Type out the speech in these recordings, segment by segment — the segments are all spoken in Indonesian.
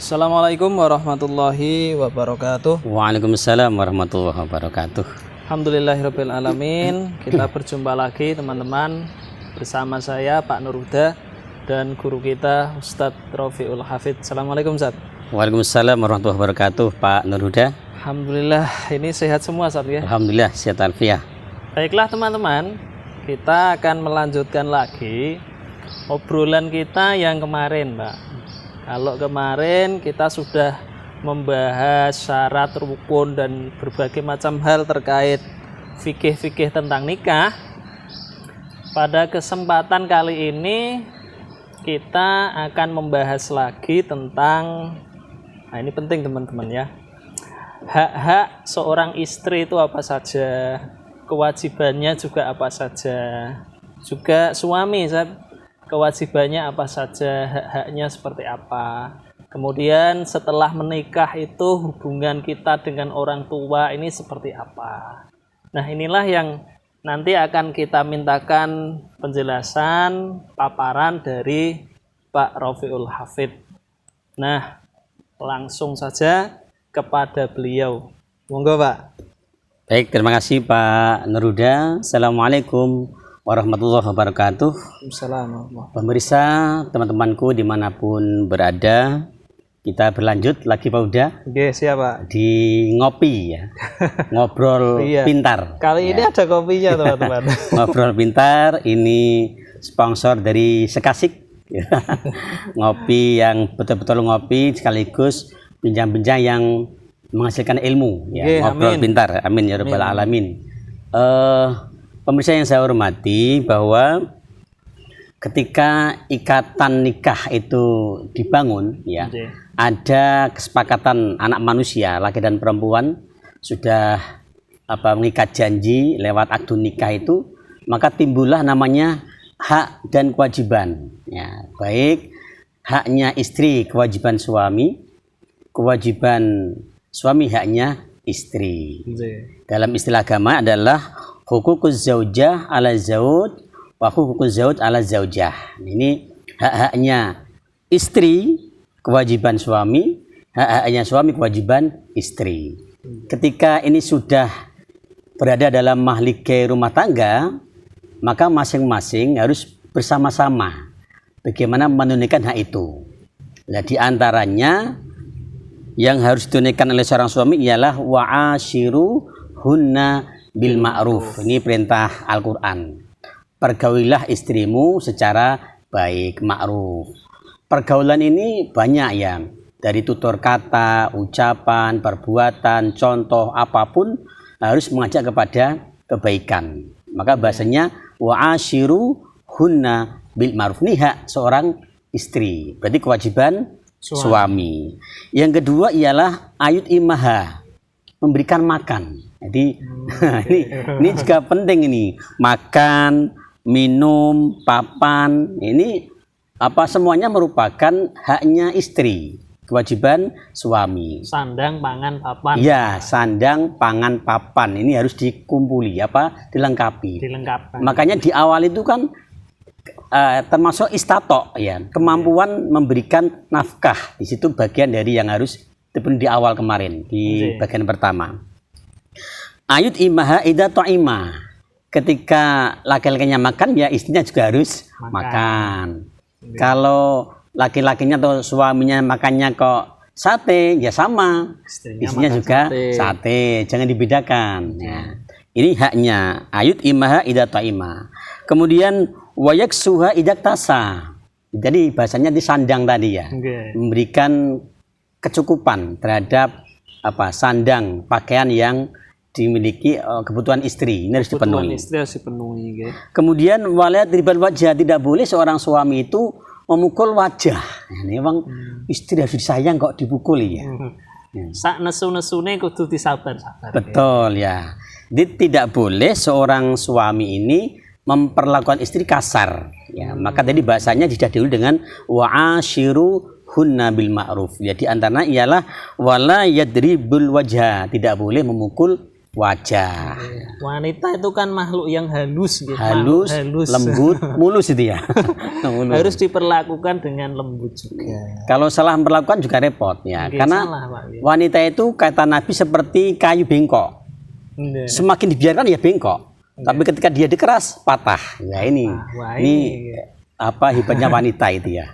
Assalamualaikum warahmatullahi wabarakatuh. Waalaikumsalam warahmatullahi wabarakatuh. Alhamdulillahirabbil alamin. Kita berjumpa lagi teman-teman bersama saya Pak Nur Huda dan guru kita Ustadz Rafiul Hafid. Assalamualaikum Ustadz. Waalaikumsalam warahmatullahi wabarakatuh Pak Nur Huda. Alhamdulillah ini sehat semua Ustadz ya. Alhamdulillah sehat alfiah. Baiklah teman-teman, kita akan melanjutkan lagi obrolan kita yang kemarin Pak. Kalau kemarin kita sudah membahas syarat rukun dan berbagai macam hal terkait fikih-fikih tentang nikah. Pada kesempatan kali ini kita akan membahas lagi tentang, nah ini penting teman-teman ya, hak-hak seorang istri itu apa saja, kewajibannya juga apa saja, juga suami kewajibannya apa saja, hak-haknya seperti apa. Kemudian setelah menikah itu hubungan kita dengan orang tua ini seperti apa. Nah inilah yang nanti akan kita mintakan penjelasan, paparan dari Pak Rafiul Hafid. Nah langsung saja kepada beliau. Monggo Pak. Baik, terima kasih Pak Nur Huda. Assalamualaikum warahmatullahi wabarakatuh. Assalamualaikum. Pemirsa, teman-temanku dimanapun berada, kita berlanjut lagi Pak Huda. Oke, siap Pak. Di ngopi ya, ngobrol pintar. Kali ini ada kopinya teman-teman. Ngobrol pintar, ini sponsor dari Sekasik. Ngopi yang betul-betul ngopi sekaligus bincang-bincang yang menghasilkan ilmu ya. Ngobrol pintar, amin ya rabbal alamin. Pemirsa yang saya hormati, bahwa ketika ikatan nikah itu dibangun ya, ada kesepakatan anak manusia laki dan perempuan sudah mengikat janji lewat akdu nikah itu, maka timbullah namanya hak dan kewajiban ya, baik haknya istri kewajiban suami, kewajiban suami haknya istri. Dalam istilah agama adalah hukukuz zaujah ala zauj wa hukukuz zauj ala zaujah. Ini hak-haknya istri kewajiban suami, hak-haknya suami kewajiban istri. Ketika ini sudah berada dalam mahligai rumah tangga, maka masing-masing harus bersama-sama bagaimana menunaikan hak itu. Nah, di antaranya yang harus ditunaikan oleh seorang suami ialah wa'ashiru hunna bil ma'ruf. Ini perintah Al-Quran. Pergaulilah istrimu secara baik, ma'ruf. Pergaulan ini banyak ya, dari tutur kata, ucapan, perbuatan, contoh apapun harus mengajak kepada kebaikan. Maka bahasanya wa'ashiru hunna bil ma'ruf. Ini hak seorang istri, berarti kewajiban suami. Yang kedua ialah ayut imaha, memberikan makan. Jadi ini juga penting ini, makan, minum, papan, ini semuanya merupakan haknya istri, kewajiban suami. Sandang, pangan, papan. Ya, sandang, pangan, papan ini harus dikumpuli, dilengkapi. Makanya di awal itu kan termasuk istato ya, kemampuan memberikan nafkah. Di situ bagian dari yang harus dipenuhi di awal kemarin, di bagian pertama. Ayut imaha idza ta'ima. Ketika laki-lakinya makan, ya istrinya juga harus makan. Kalau laki-lakinya atau suaminya makannya kok sate, ya sama. Istrinya juga sate. Jangan dibedakan. Ya. Ini haknya. Ayut imaha idza ta'ima. Kemudian wayaksuha idza tasa. Jadi bahasanya di sandang tadi ya. Memberikan kecukupan terhadap sandang pakaian yang dimiliki kebutuhan istri, ini harus dipenuhi. Kemudian walayat ribal wajah, tidak boleh seorang suami itu memukul wajah. Ini memang istri harus disayang kok dipukul ya. Sak nesu-nesune kudu disabar. Betul ya. Jadi tidak boleh seorang suami ini memperlakukan istri kasar ya. Maka tadi bahasanya didahului dengan wa'ashiru hunna bil ma'ruf. Jadi antaranya ialah wala yadribul wajah, tidak boleh memukul wajah. Wanita itu kan makhluk yang halus, gitu. Halus, lembut, mulus itu ya. Mulus. Harus diperlakukan dengan lembut juga. Kalau salah memperlakukan juga repot ya. Oke, Karena salah, Pak. wanita itu kata Nabi seperti kayu bengkok. Nggih. Semakin dibiarkan ya bengkok. Tapi ketika dia dikeras patah. Ya ini. Wah, Ini apa hebatnya wanita itu ya.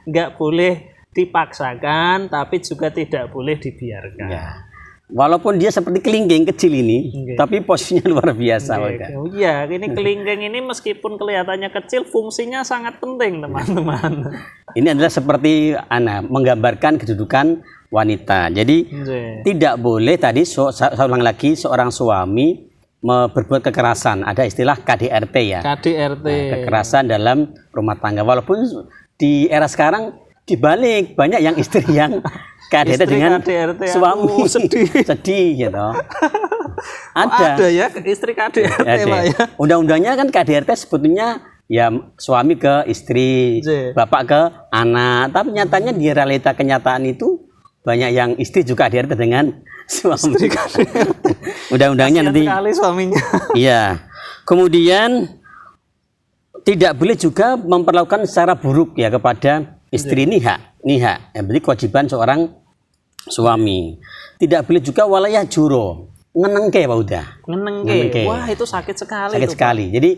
Nggak boleh dipaksakan, tapi juga tidak boleh dibiarkan. Ya. Walaupun dia seperti kelingking kecil ini, tapi posisinya luar biasa. Oh iya, ini kelingking ini meskipun kelihatannya kecil, fungsinya sangat penting, teman-teman. Ini adalah seperti menggambarkan kedudukan wanita. Jadi tidak boleh tadi saya ulang lagi seorang suami berbuat kekerasan. Ada istilah KDRT ya. KDRT. Nah, kekerasan dalam rumah tangga. Walaupun di era sekarang dibalik banyak yang istri yang KDRT dengan KDRT, suami sedih gitu. Ada ya istri KDRT Pak ya. Undang-undangnya kan KDRT sebetulnya ya suami ke istri, bapak ke anak. Tapi nyatanya di realita kenyataan itu banyak yang istri juga KDRT dengan suami. Undang-undangnya nanti. Sekali suaminya. Iya. Kemudian tidak boleh juga memperlakukan secara buruk ya kepada istri. Ini hak. Berarti kewajiban seorang suami. Tidak boleh juga walayah juro, ngenengke Pak udah. Ngenengke. Wah, itu sakit sekali. Sakit sekali. Jadi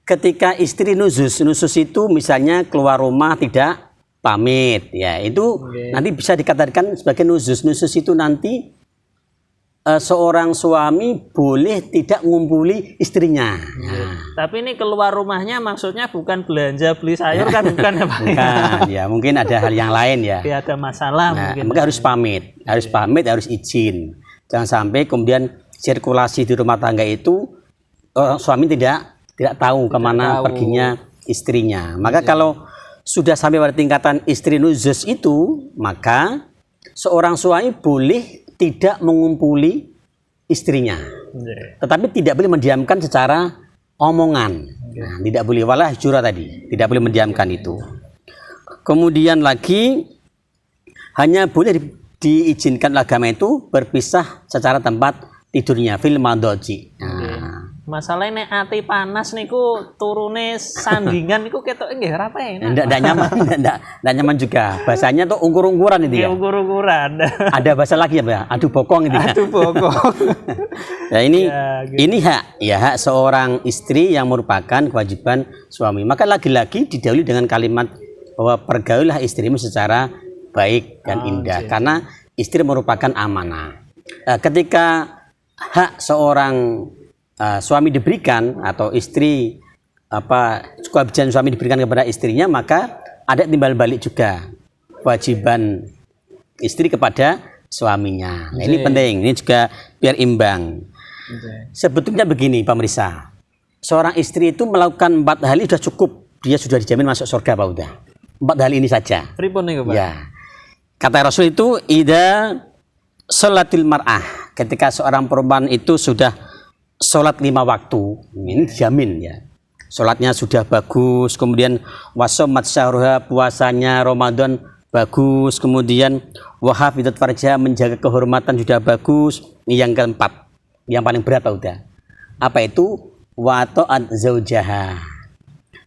ketika istri nusus itu misalnya keluar rumah tidak pamit ya, itu nanti bisa dikatakan sebagai nusus. Nusus itu nanti seorang suami boleh tidak ngumpuli istrinya. Tapi ini keluar rumahnya maksudnya bukan belanja beli sayur kan, bukan ya Pak? Bukan, ya mungkin ada hal yang lain ya. Ada masalah mungkin. Maka harus pamit, harus izin. Jangan sampai kemudian sirkulasi di rumah tangga itu suami tidak tahu kemana perginya istrinya. Maka kalau sudah sampai pada tingkatan istri nuzus itu, maka seorang suami boleh tidak mengumpuli istrinya, tetapi tidak boleh mendiamkan secara omongan. Nah, tidak boleh walah jura tadi, tidak boleh mendiamkan itu. Kemudian lagi hanya boleh diizinkan agama itu berpisah secara tempat tidurnya, fil madoji. Masalahnya ati panas niku turune sandingan niku ketok nggih ora enak. Enggak nyaman juga. Bahasanya tuh ungkur-ungkuran itu ya. Ungkur-ungkuran. Ada bahasa lagi ya, Pak? Adu bokong itu ya. Adu bokong. Ya ini hak seorang istri yang merupakan kewajiban suami. Maka lagi-lagi didahului dengan kalimat bahwa pergaulilah istrimu secara baik dan indah, karena istri merupakan amanah. Ketika hak seorang suami diberikan atau istri kewajiban suami diberikan kepada istrinya, maka ada timbal balik juga kewajiban istri kepada suaminya. Nah, ini penting, ini juga biar imbang. Sebetulnya begini pemirsa, seorang istri itu melakukan 4 hal ini sudah cukup, dia sudah dijamin masuk surga Pak udah. 4 hal ini saja. Pripun niku Pak? Ya. Kata Rasul itu ida sholatil mar'ah, ketika seorang perempuan itu sudah sholat 5 waktu, ini dijamin ya. Sholatnya sudah bagus, kemudian wasomat syahruha, puasanya Ramadan bagus, kemudian wahafidat farja, menjaga kehormatan sudah bagus. Ini yang keempat, yang paling berat udah. Apa itu? Wa ta'at zaujaha.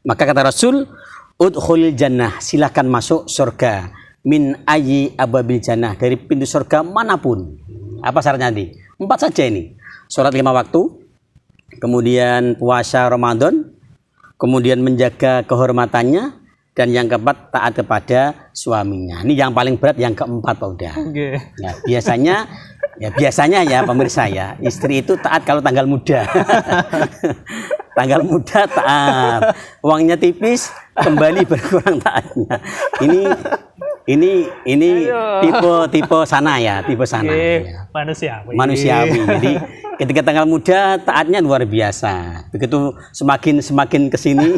Maka kata Rasul, udkhulil jannah, silahkan masuk surga. Min ayyi ababil jannah, dari pintu surga manapun. Apa syaratnya nanti? 4 saja ini. Sholat 5 waktu, kemudian puasa Ramadan, kemudian menjaga kehormatannya, dan yang keempat taat kepada suaminya. Ini yang paling berat, yang keempat Pak udah. Ya, biasanya ya pemirsa ya, istri itu taat kalau tanggal muda. Tanggal muda taat, uangnya tipis kembali berkurang taatnya. Ini tipe sana ya, tipe sana. Ya. Manusiawi. Jadi ketika tanggal muda taatnya luar biasa. Begitu semakin kesini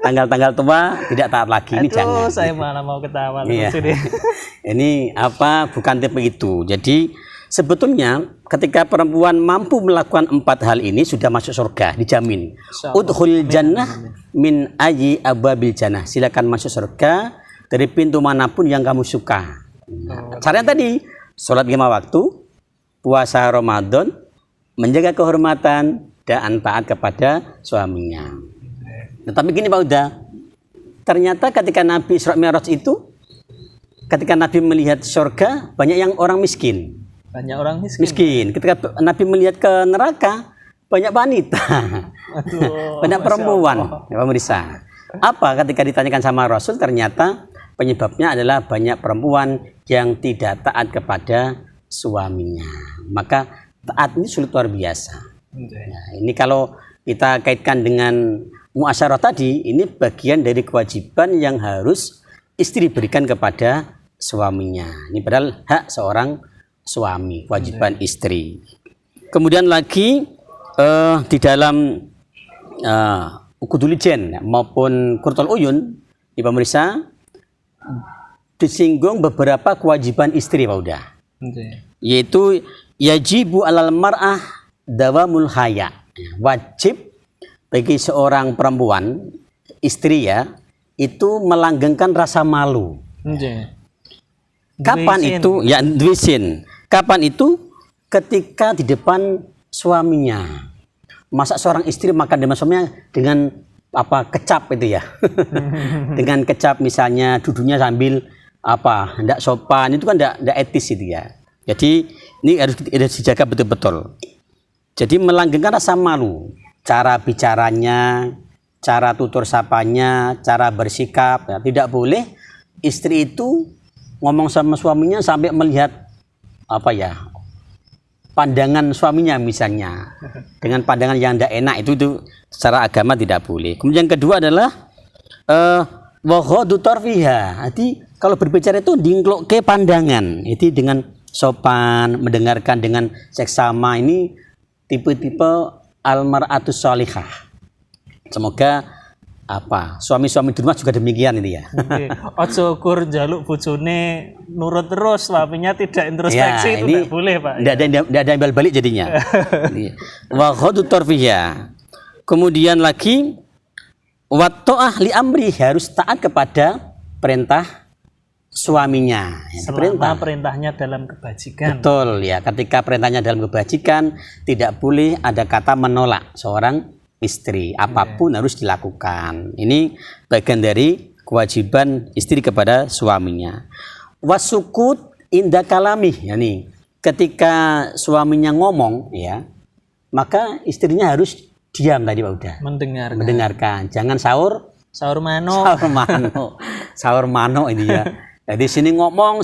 tanggal tua tidak taat lagi. Ini jangan. Saya malah mau ketawa. Iya. Ini bukan tipe itu. Jadi sebetulnya ketika perempuan mampu melakukan 4 hal ini sudah masuk surga, dijamin. Udkhulil jannah min ayyi ababil jannah. Silakan masuk surga dari pintu manapun yang kamu suka. Caranya tadi sholat 5 waktu, puasa Ramadan, menjaga kehormatan dan taat kepada suaminya. Tetapi gini Pak Uda, ternyata ketika Nabi Isra Mi'raj itu, ketika Nabi melihat surga, banyak yang orang miskin. Banyak orang miskin. Miskin. Ketika Nabi melihat ke neraka, banyak wanita. Aduh, banyak perempuan. Allah. Ya, pemirsa. Apa ketika ditanyakan sama Rasul, ternyata penyebabnya adalah banyak perempuan yang tidak taat kepada suaminya. Maka taat ini sulit luar biasa. Nah, ini kalau kita kaitkan dengan muasyarah tadi, ini bagian dari kewajiban yang harus istri berikan kepada suaminya. Ini padahal hak seorang suami, kewajiban istri. Kemudian lagi di dalam Ukudul Ijen maupun Qurratul Uyun, di pemirsa, disinggung beberapa kewajiban istri Pak Uda. Yaitu yajibu alal mar'ah dawamul haya. Wajib bagi seorang perempuan, istri ya, itu melanggengkan rasa malu. Kapan itu? Ya, duisin. Kapan itu? Ketika di depan suaminya. Masa seorang istri makan dengan suaminya dengan apa, kecap itu ya. Dengan kecap misalnya, duduknya sambil apa, tidak sopan, itu kan tidak etis itu ya. Jadi ini harus dijaga betul-betul. Jadi melanggengkan rasa malu, cara bicaranya, cara tutur sapanya, cara bersikap, ya. Tidak boleh istri itu ngomong sama suaminya sampai melihat apa ya, pandangan suaminya misalnya, dengan pandangan yang tidak enak, itu secara agama tidak boleh. Kemudian yang kedua adalah wa ghaddu tarfiha. Jadi kalau berbicara itu dingklok ke pandangan, itu dengan sopan, mendengarkan dengan seksama. Ini tipe-tipe almar'atus sholihah. Semoga apa, suami-suami di rumah juga demikian ini ya. Ojo kur jaluk bojone nurut terus, suaminya tidak introspeksi, ya, itu tidak boleh Pak. Tidak ada yang balik jadinya. Wa ghaddu tarfiha. Kemudian lagi wa ta'ah li amri, harus taat kepada perintah suaminya. Selama perintahnya dalam kebajikan. Betul ya, ketika perintahnya dalam kebajikan tidak boleh ada kata menolak seorang istri, apapun harus dilakukan. Ini bagian dari kewajiban istri kepada suaminya. Wasukut inda kalami, yani ketika suaminya ngomong ya, maka istrinya harus diam tadi Pak Uda. Mendengarkan. Jangan sahur mano. Sahur mano ini ya. Jadi sini ngomong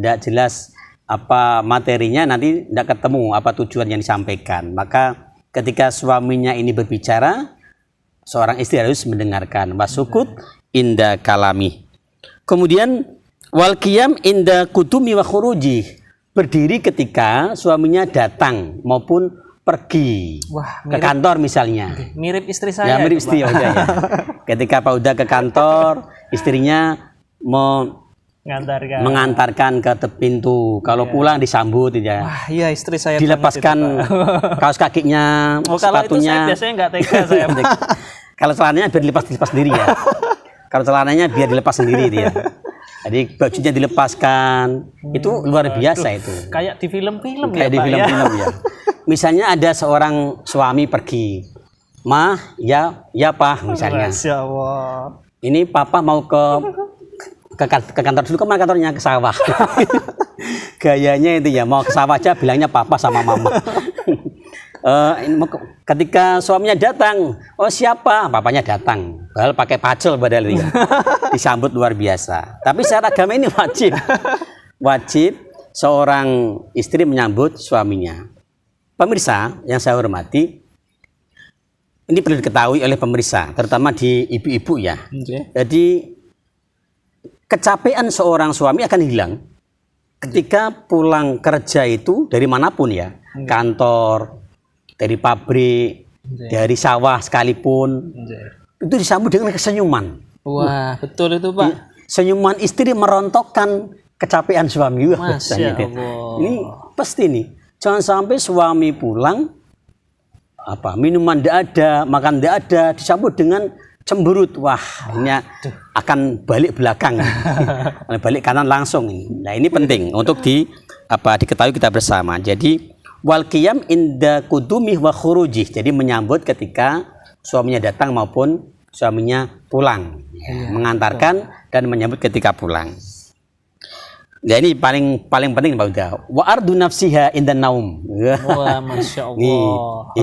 tidak jelas apa materinya, nanti tidak ketemu apa tujuan yang disampaikan. Maka ketika suaminya ini berbicara, seorang istri harus mendengarkan. Wasukut inda kalami. Kemudian wal qiyam inda kudumi wa khuruji, berdiri ketika suaminya datang maupun pergi. Wah, ke kantor misalnya. Mirip istri saya. Ya, mirip istri ya. Ketika Pak Uda ke kantor, istrinya mengantarkan ke pintu. Kalau pulang disambut ya. Wah, iya istri saya. Dilepaskan kaos kakinya, sepatunya. Kalau itu saya biasanya nggak tega saya. Kalau celananya biar dilepas sendiri ya. Kalau celananya biar dilepas sendiri dia. Jadi bajunya dilepaskan. Itu luar biasa itu. Kayak di film-film ya, kayak di film-film ya. Misalnya ada seorang suami pergi. Mah, ya Pak misalnya. Masya Allah. Ini Papa mau ke kantor dulu, kemana kantornya? Ke sawah. Gayanya itu ya, mau ke sawah aja bilangnya Papa sama Mama. Ketika suaminya datang, oh siapa? Papanya datang. Padahal pakai pacul padahal dia. Disambut luar biasa. Tapi secara agama ini wajib. Wajib seorang istri menyambut suaminya. Pemirsa yang saya hormati, ini perlu diketahui oleh pemirsa, terutama di ibu-ibu ya. Jadi kecapean seorang suami akan hilang ketika pulang kerja itu dari manapun ya, kantor, dari pabrik, dari sawah sekalipun, itu disambut dengan kesenyuman. Wah, betul itu Pak. Senyuman istri merontokkan kecapean suami. Masya Allah. Ini pasti nih, jangan sampai suami pulang apa minuman tidak ada, makan tidak ada, disambut dengan cemberut. Wah, ini akan balik belakang, balik kanan langsung. Nah, ini penting untuk diketahui kita bersama. Jadi wal qiyam inda qudumih wa khurujih. Jadi menyambut ketika suaminya datang maupun suaminya pulang, mengantarkan dan menyambut ketika pulang. Ya, ini paling penting Pak Uda. Wa ardu nafsiha indan naum. Wah, Masya Allah. Nih,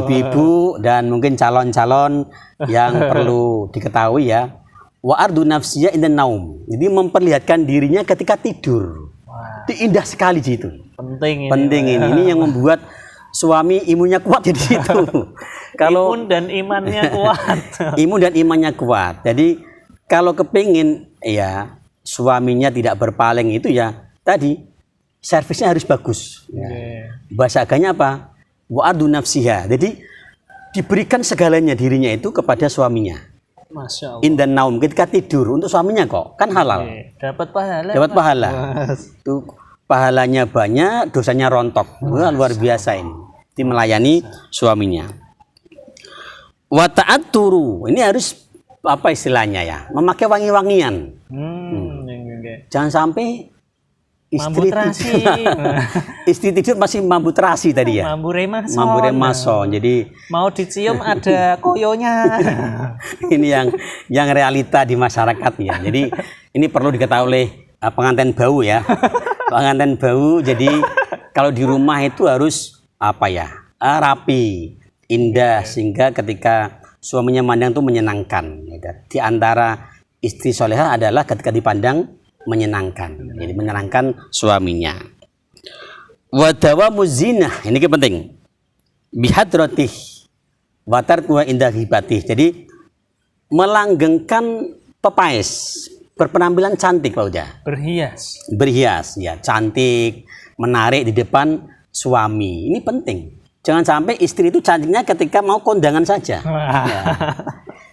ibu-ibu dan mungkin calon-calon yang perlu diketahui ya. Wa ardu nafsiha indan naum. Jadi memperlihatkan dirinya ketika tidur. Wah, Itu indah sekali di situ. penting ini. Penting ini. Ini yang membuat suami imunnya kuat di situ. Kalau Imun dan imannya kuat. imun dan imannya kuat. Jadi kalau kepingin ya suaminya tidak berpaling itu ya tadi servisnya harus bagus. Oke. Bahasa agamanya apa? Wa adu nafsiha. Jadi diberikan segalanya dirinya itu kepada suaminya. Masya Allah. Indan naum ketika tidur untuk suaminya kok kan halal. Oke. Dapat pahala. Dapat Pak. pahala. Itu pahalanya banyak, dosanya rontok. Wah, luar biasa ini. Di melayani suaminya. Wa ta'atturu. Ini harus apa istilahnya ya? Memakai wangi-wangian. Oke. Jangan sampai Mambu terasi. istri tidur masih mambu terasi tadi ya. Mambu remason. Mambu remason. Jadi Mau dicium ada koyonya. ini yang realita di masyarakat ya. Jadi ini perlu diketahui oleh pengantin bau ya. Pengantin bau. Jadi kalau di rumah itu harus apa ya? Rapi, indah sehingga ketika suaminya mandang itu menyenangkan. Di antara istri solehah adalah ketika dipandang menyenangkan. Jadi menyenangkan suaminya. Wa dawamuz zinah. Ini penting. Bihadratih wa tarkuha inda ghibatih. Jadi melanggengkan pepaes, berpenampilan cantik Pak Uda. Berhias. Berhias ya, cantik, menarik di depan suami. Ini penting. Jangan sampai istri itu cantiknya ketika mau kondangan saja. Ya.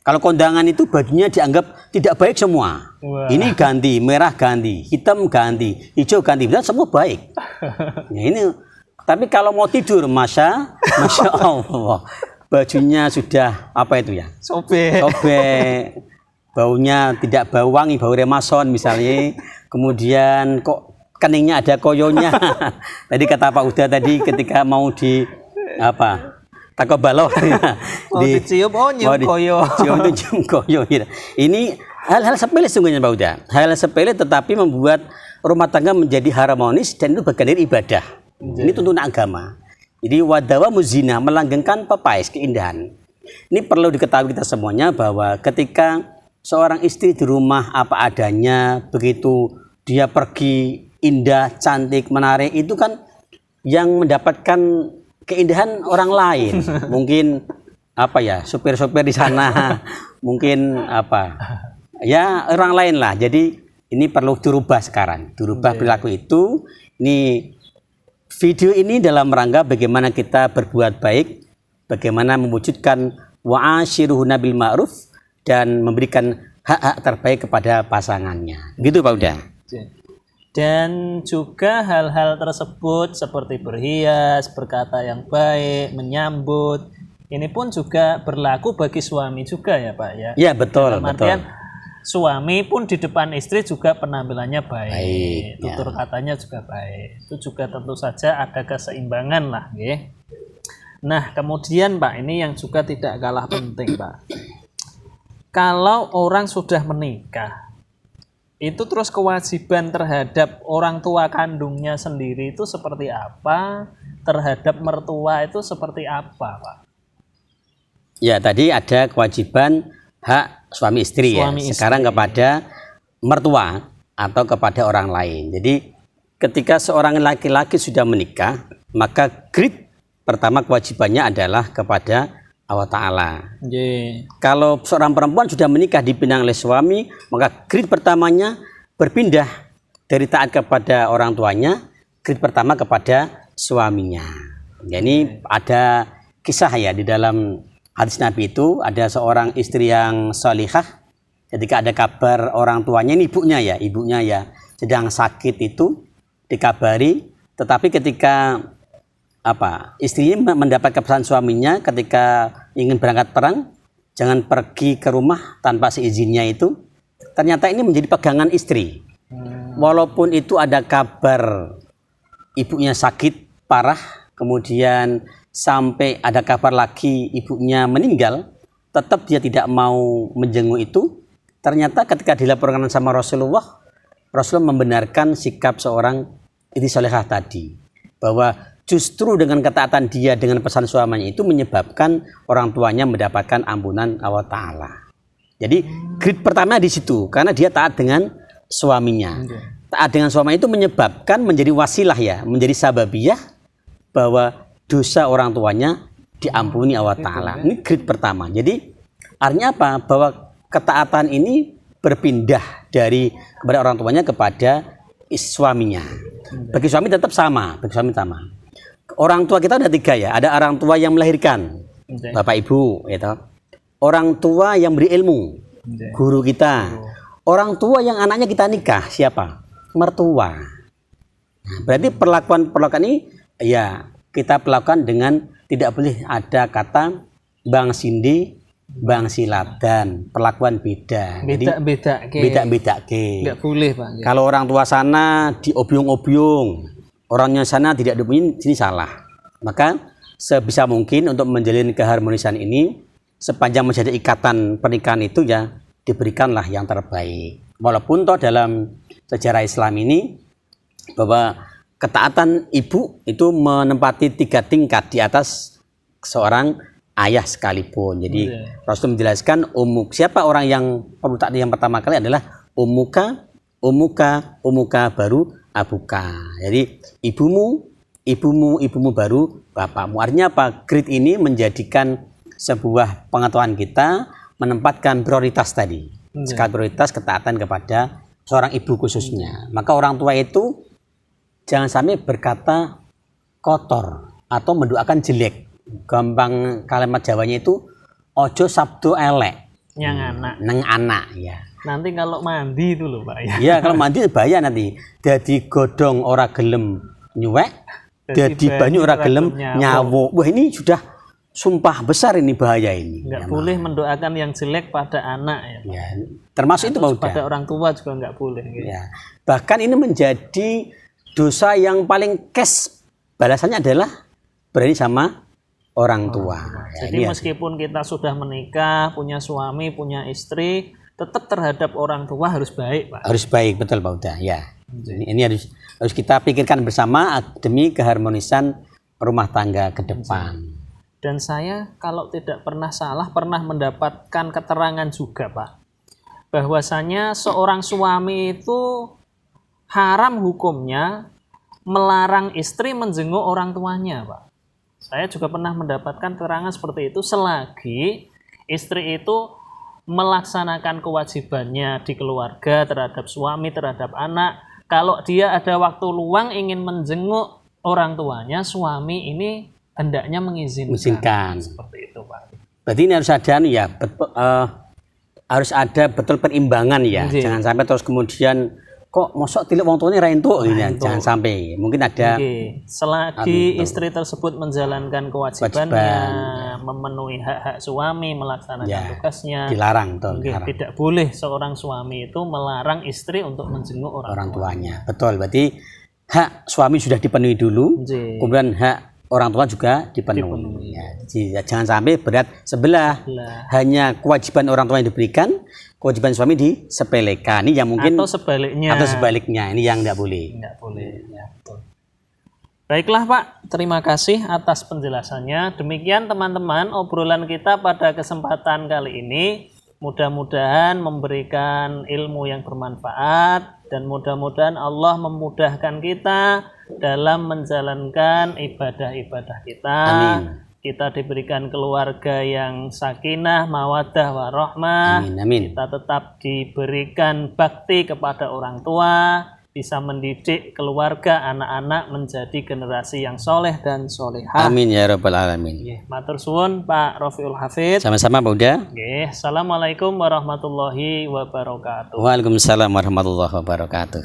Kalau kondangan itu bajunya dianggap tidak baik semua. Wah. Ini ganti, merah ganti, hitam ganti, hijau ganti, dan semua baik. Ya, ini. Tapi kalau mau tidur, masya Allah, bajunya sudah apa itu ya? Sobek. Sobek, baunya tidak bau wangi, bau remason misalnya. Kemudian kok keningnya ada koyonya. Tadi kata Pak Uda tadi ketika mau di apa? Takobaloh Mau dicium, nyium koyo. Cium itu cium koyo gitu. Ini hal-hal sepele sungguhnya Pak Uda. Hal sepele tetapi membuat rumah tangga menjadi harmonis dan itu bagian dari ibadah. Ini tuntunan agama. Jadi wadawa muzina melanggengkan pepaes keindahan. Ini perlu diketahui kita semuanya bahwa ketika seorang istri di rumah apa adanya, begitu dia pergi indah, cantik, menarik, itu kan yang mendapatkan keindahan orang lain. Mungkin apa ya, supir-supir di sana, mungkin apa ya orang lain lah. Jadi ini perlu dirubah sekarang, dirubah perilaku itu. Ini video ini dalam rangka bagaimana kita berbuat baik, bagaimana mewujudkan wa'ashiruhunna bil ma'ruf dan memberikan hak-hak terbaik kepada pasangannya. Gitu Pak Uda. Dan juga hal-hal tersebut seperti berhias, berkata yang baik, menyambut, ini pun juga berlaku bagi suami juga ya Pak ya. Ya betul, Dalam betul. artian suami pun di depan istri juga penampilannya baik, tutur katanya juga baik. Itu juga tentu saja ada keseimbangan lah, ya. Nah kemudian Pak, ini yang juga tidak kalah penting Pak. Kalau orang sudah menikah, itu terus kewajiban terhadap orang tua kandungnya sendiri itu seperti apa? Terhadap mertua itu seperti apa, Pak? Ya, tadi ada kewajiban hak suami istri ya. Sekarang kepada mertua atau kepada orang lain. Jadi ketika seorang laki-laki sudah menikah, maka grid pertama kewajibannya adalah kepada Allah Ta'ala. Kalau seorang perempuan sudah menikah dipinang oleh suami, maka grid pertamanya berpindah dari taat kepada orang tuanya, grid pertama kepada suaminya. Jadi ada kisah ya di dalam hadis Nabi itu, ada seorang istri yang salihah, ketika ada kabar orang tuanya, ini ibunya ya sedang sakit itu dikabari, tetapi ketika istrinya mendapat pesan suaminya ketika ingin berangkat perang, jangan pergi ke rumah tanpa seizinnya itu. Ternyata ini menjadi pegangan istri. Walaupun itu ada kabar ibunya sakit parah, kemudian sampai ada kabar lagi ibunya meninggal, tetap dia tidak mau menjenguk itu. Ternyata ketika dilaporkan sama Rasulullah membenarkan sikap seorang istri solehah tadi, bahwa justru dengan ketaatan dia dengan pesan suaminya itu menyebabkan orang tuanya mendapatkan ampunan Allah Ta'ala. Jadi grade pertama di situ, karena dia taat dengan suaminya. Taat dengan suami itu menyebabkan menjadi wasilah ya, menjadi sababiyah bahwa dosa orang tuanya diampuni Allah Ta'ala. Ini grade pertama. Jadi artinya apa? Bahwa ketaatan ini berpindah dari kepada orang tuanya kepada suaminya. Bagi suami tetap sama, Orang tua kita ada 3 ya. Ada orang tua yang melahirkan, bapak ibu, gitu. Orang tua yang beri ilmu, guru kita. Orang tua yang anaknya kita nikah, siapa? Mertua. Nah, berarti perlakuan ini ya kita perlakukan dengan tidak boleh ada kata Bang Sindi, Bang Siladan, perlakuan beda. Beda-beda ke. Enggak boleh, Pak. Kalau orang tua sana diobyong-obyong, orangnya sana tidak dipunyai, ini salah. Maka sebisa mungkin untuk menjalin keharmonisan ini, sepanjang masih ada ikatan pernikahan itu ya diberikanlah yang terbaik. Walaupun toh dalam sejarah Islam ini bahwa ketaatan ibu itu menempati 3 tingkat di atas seorang ayah sekalipun. Jadi Rasul menjelaskan siapa orang yang perlu taat yang pertama kali adalah umuka baru abuka. Jadi ibumu baru bapakmu. Artinya apa? Grade ini menjadikan sebuah pengetahuan kita menempatkan prioritas tadi. Skala prioritas ketaatan kepada seorang ibu khususnya. Maka orang tua itu jangan sampai berkata kotor atau mendoakan jelek. Gampang kalimat Jawanya itu ojo sabdo elek. Neng anak ya. Nanti kalau mandi itu loh Pak ya. Iya, kalau mandi bahaya nanti. Jadi godong ora gelem nyuwek, jadi banyu ora gelem nyawu. Wah, ini sudah sumpah besar, ini bahaya ini. Enggak boleh mendoakan yang jelek pada anak ya. Ya, termasuk itu Pak. Pada orang tua juga enggak boleh gitu. Ya. Bahkan ini menjadi dosa yang paling cash, balasannya adalah berani sama orang tua. Ya, jadi meskipun kita sudah menikah, punya suami, punya istri, tetap terhadap orang tua harus baik, Pak. Harus baik, betul Pak Uda. Ya. Ini harus kita pikirkan bersama demi keharmonisan rumah tangga ke depan. Dan saya kalau tidak pernah salah pernah mendapatkan keterangan juga Pak, bahwasanya seorang suami itu haram hukumnya melarang istri menjenguk orang tuanya Pak. Saya juga pernah mendapatkan keterangan seperti itu selagi istri itu melaksanakan kewajibannya di keluarga terhadap suami, terhadap anak. Kalau dia ada waktu luang ingin menjenguk orang tuanya, suami ini hendaknya mengizinkan. Seperti itu Pak. Berarti ini harus ada ya, harus ada betul perimbangan ya. Jangan sampai terus kemudian kok mosok tilik wong tuane ra entuk ya. Jangan sampai. Mungkin ada selagi istri tersebut menjalankan kewajibannya, memenuhi hak-hak suami, melaksanakan tugasnya, dilarang tidak boleh seorang suami itu melarang istri untuk menjenguk orang tuanya. Betul. Berarti hak suami sudah dipenuhi dulu, kemudian hak orang tua juga dipenuhi. Ya, jadi jangan sampai berat sebelah. Hanya kewajiban orang tua yang diberikan, kewajiban suami disepelekan. Ini yang mungkin atau sebaliknya. Ini yang tidak boleh. Tidak boleh. Ya, betul. Baiklah Pak, terima kasih atas penjelasannya. Demikian teman-teman obrolan kita pada kesempatan kali ini. Mudah-mudahan memberikan ilmu yang bermanfaat dan mudah-mudahan Allah memudahkan kita dalam menjalankan ibadah-ibadah kita. Amin. Kita diberikan keluarga yang sakinah, mawaddah, warahmah. Amin, amin. Kita tetap diberikan bakti kepada orang tua, bisa mendidik keluarga, anak-anak menjadi generasi yang soleh dan solehah. Amin ya rabbal alamin. Matur suwun Pak Rofiul Hafid. Sama-sama Pak Uda. Assalamualaikum warahmatullahi wabarakatuh. Waalaikumsalam warahmatullahi wabarakatuh.